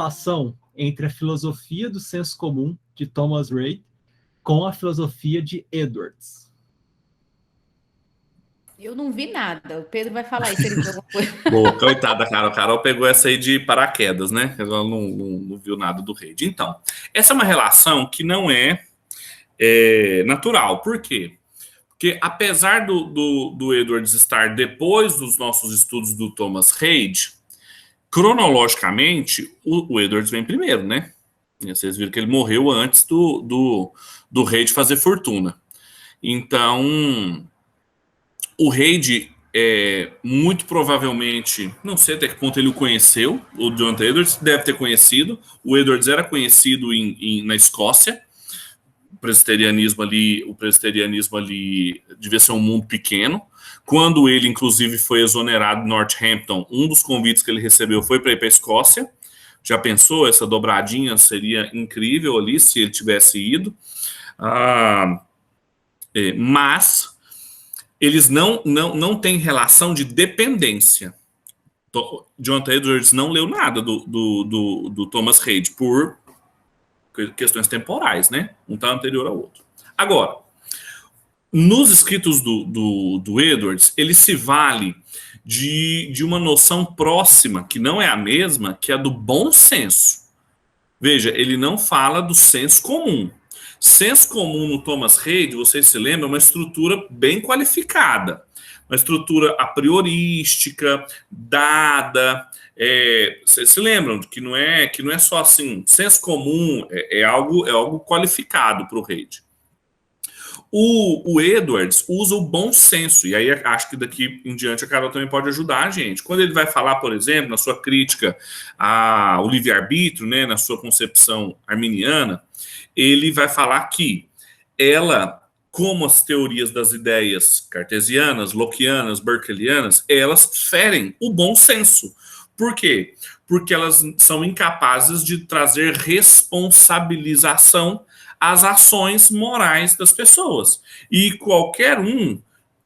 relação entre a filosofia do senso comum de Thomas Reid com a filosofia de Edwards? Eu não vi nada. O Pedro vai falar aí se ele viu alguma coisa. Boa, coitada, Carol. A Carol pegou essa aí de paraquedas, né? Ela não viu nada do Reid. Então, essa é uma relação que não é natural. Por quê? Porque apesar do Edwards estar depois dos nossos estudos do Thomas Reid, cronologicamente, o Edwards vem primeiro, né? E vocês viram que ele morreu antes do Reid fazer fortuna. Então, o Reid, muito provavelmente, não sei até que ponto ele o conheceu, o Jonathan Edwards deve ter conhecido. O Edwards era conhecido na Escócia. O presbiterianismo ali devia ser um mundo pequeno. Quando ele, inclusive, foi exonerado em Northampton, um dos convites que ele recebeu foi para ir para a Escócia. Já pensou? Essa dobradinha seria incrível ali se ele tivesse ido. Mas eles não têm relação de dependência. Jonathan Edwards não leu nada do Thomas Reid por questões temporais, né? Um está anterior ao outro. Agora, nos escritos do Edwards, ele se vale de uma noção próxima, que não é a mesma, que é a do bom senso. Veja, ele não fala do senso comum. Senso comum no Thomas Reid, vocês se lembram, é uma estrutura bem qualificada. Uma estrutura a priorística, dada. Vocês se lembram que não é só assim, senso comum, é algo qualificado para o Reid. O Edwards usa o bom senso, e aí acho que daqui em diante a Carol também pode ajudar a gente. Quando ele vai falar, por exemplo, na sua crítica ao livre-arbítrio, né, na sua concepção arminiana, ele vai falar que ela, como as teorias das ideias cartesianas, lockeanas, berkeleyanas, elas ferem o bom senso. Por quê? Porque elas são incapazes de trazer responsabilização às ações morais das pessoas. E qualquer um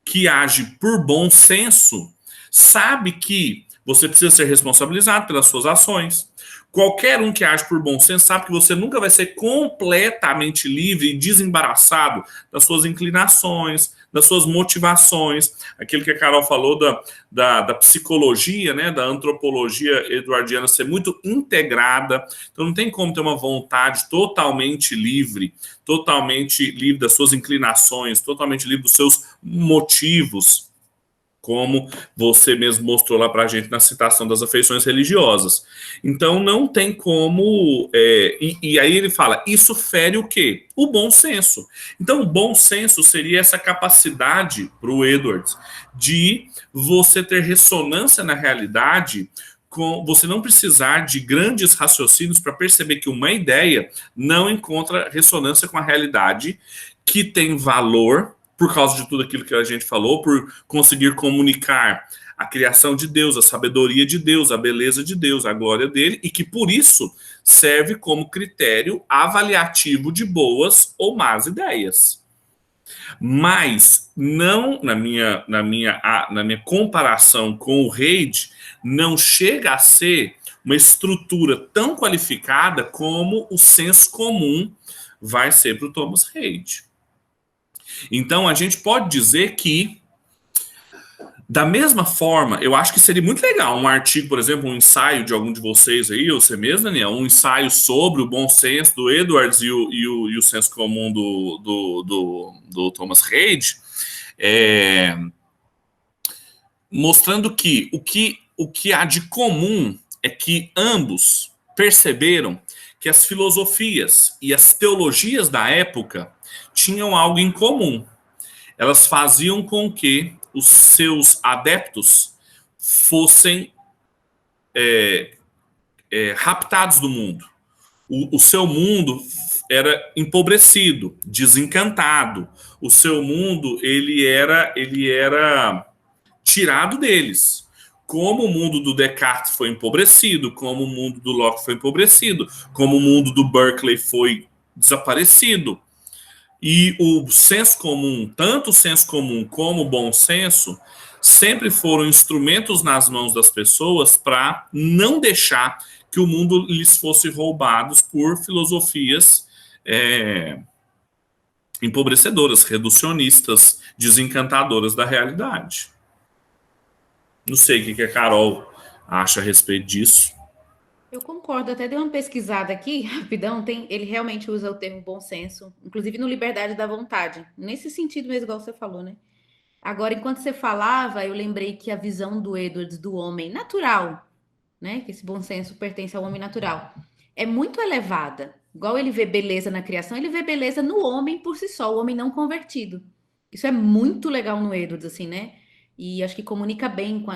que age por bom senso sabe que você precisa ser responsabilizado pelas suas ações. Qualquer um que age por bom senso sabe que você nunca vai ser completamente livre e desembaraçado das suas inclinações, das suas motivações. Aquilo que a Carol falou da psicologia, né, da antropologia edwardiana ser muito integrada. Então não tem como ter uma vontade totalmente livre das suas inclinações, totalmente livre dos seus motivos, como você mesmo mostrou lá para a gente na citação das afeições religiosas. Então, não tem como... E aí ele fala, isso fere o quê? O bom senso. Então, o bom senso seria essa capacidade, para o Edwards, de você ter ressonância na realidade, com você não precisar de grandes raciocínios para perceber que uma ideia não encontra ressonância com a realidade, que tem valor por causa de tudo aquilo que a gente falou, por conseguir comunicar a criação de Deus, a sabedoria de Deus, a beleza de Deus, a glória dele, e que por isso serve como critério avaliativo de boas ou más ideias. Mas não, na minha comparação com o Reid, não chega a ser uma estrutura tão qualificada como o senso comum vai ser para o Thomas Reid. Então, a gente pode dizer que, da mesma forma, eu acho que seria muito legal um artigo, por exemplo, um ensaio de algum de vocês aí, ou você mesmo, Daniel, um ensaio sobre o bom senso do Edwards e o senso comum do Thomas Reid, mostrando que o que há de comum é que ambos perceberam que as filosofias e as teologias da época tinham algo em comum. Elas faziam com que os seus adeptos fossem raptados do mundo. O seu mundo era empobrecido, desencantado. O seu mundo ele era tirado deles. Como o mundo do Descartes foi empobrecido, como o mundo do Locke foi empobrecido, como o mundo do Berkeley foi desaparecido. E o senso comum, tanto o senso comum como o bom senso, sempre foram instrumentos nas mãos das pessoas para não deixar que o mundo lhes fosse roubado por filosofias empobrecedoras, reducionistas, desencantadoras da realidade. Não sei o que a Carol acha a respeito disso. Eu concordo, até dei uma pesquisada aqui, rapidão, ele realmente usa o termo bom senso, inclusive no liberdade da vontade, nesse sentido mesmo, igual você falou, né? Agora, enquanto você falava, eu lembrei que a visão do Edwards do homem natural, né? Que esse bom senso pertence ao homem natural, é muito elevada. Igual ele vê beleza na criação, ele vê beleza no homem por si só, o homem não convertido. Isso é muito legal no Edwards, assim, né? E acho que comunica bem com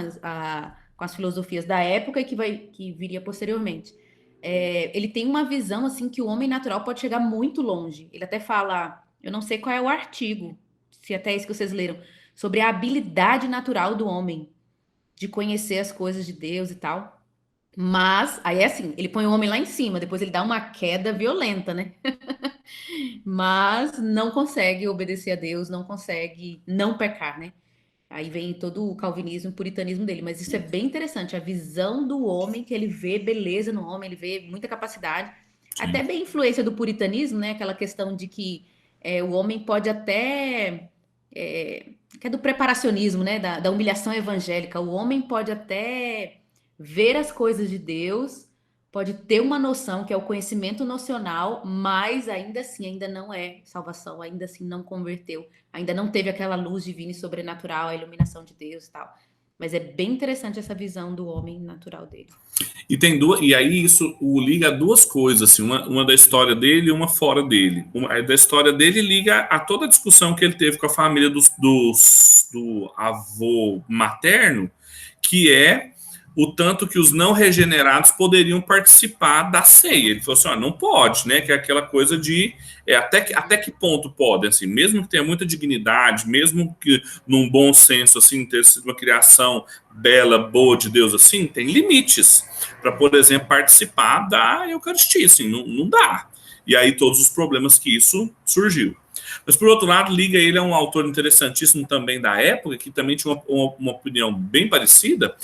as filosofias da época e que viria posteriormente. Ele tem uma visão, assim, que o homem natural pode chegar muito longe. Ele até fala, eu não sei qual é o artigo, se até é isso que vocês leram, sobre a habilidade natural do homem de conhecer as coisas de Deus e tal. Mas, aí é assim, ele põe o homem lá em cima, depois ele dá uma queda violenta, né? Mas não consegue obedecer a Deus, não consegue não pecar, né? Aí vem todo o calvinismo, o puritanismo dele. Mas isso é bem interessante, a visão do homem, que ele vê beleza no homem, ele vê muita capacidade. Sim. Até bem influência do puritanismo, né? Aquela questão de que o homem pode até... que é do preparacionismo, né? Da humilhação evangélica. O homem pode até ver as coisas de Deus, pode ter uma noção que é o conhecimento nocional, mas ainda assim ainda não é salvação, ainda assim não converteu, ainda não teve aquela luz divina e sobrenatural, a iluminação de Deus e tal. Mas é bem interessante essa visão do homem natural dele. E aí isso o liga a duas coisas, assim, uma da história dele e uma fora dele. Uma da história dele liga a toda a discussão que ele teve com a família do avô materno, que é o tanto que os não regenerados poderiam participar da ceia. Ele falou assim, não pode, né? Que é aquela coisa de até que ponto pode, assim, mesmo que tenha muita dignidade, mesmo que num bom senso, assim, ter sido uma criação bela, boa de Deus, assim, tem limites para, por exemplo, participar da Eucaristia, assim, não dá. E aí todos os problemas que isso surgiu. Mas, por outro lado, liga ele a um autor interessantíssimo também da época, que também tinha uma opinião bem parecida,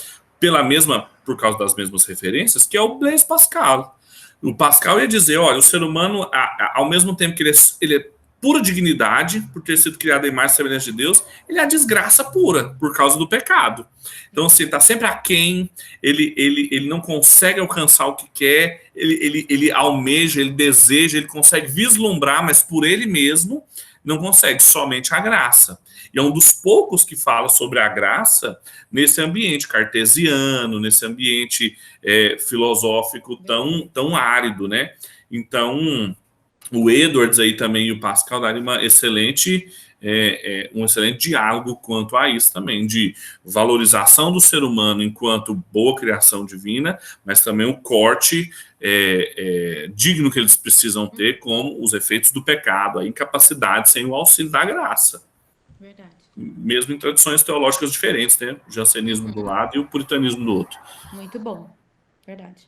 por causa das mesmas referências, que é o Blaise Pascal. O Pascal ia dizer, olha, o ser humano, ao mesmo tempo que ele é pura dignidade, por ter sido criado em imagem e semelhança de Deus, ele é a desgraça pura, por causa do pecado. Então, assim, está sempre aquém, ele não consegue alcançar o que quer, ele almeja, ele deseja, ele consegue vislumbrar, mas por ele mesmo não consegue, somente a graça. E é um dos poucos que fala sobre a graça nesse ambiente cartesiano, nesse ambiente filosófico tão árido, né? Então, o Edwards aí também e o Pascal daram um excelente diálogo quanto a isso também, de valorização do ser humano enquanto boa criação divina, mas também o corte digno que eles precisam ter com os efeitos do pecado, a incapacidade sem o auxílio da graça. Verdade. Mesmo em tradições teológicas diferentes, né? O jansenismo do lado e o puritanismo do outro. Muito bom. Verdade.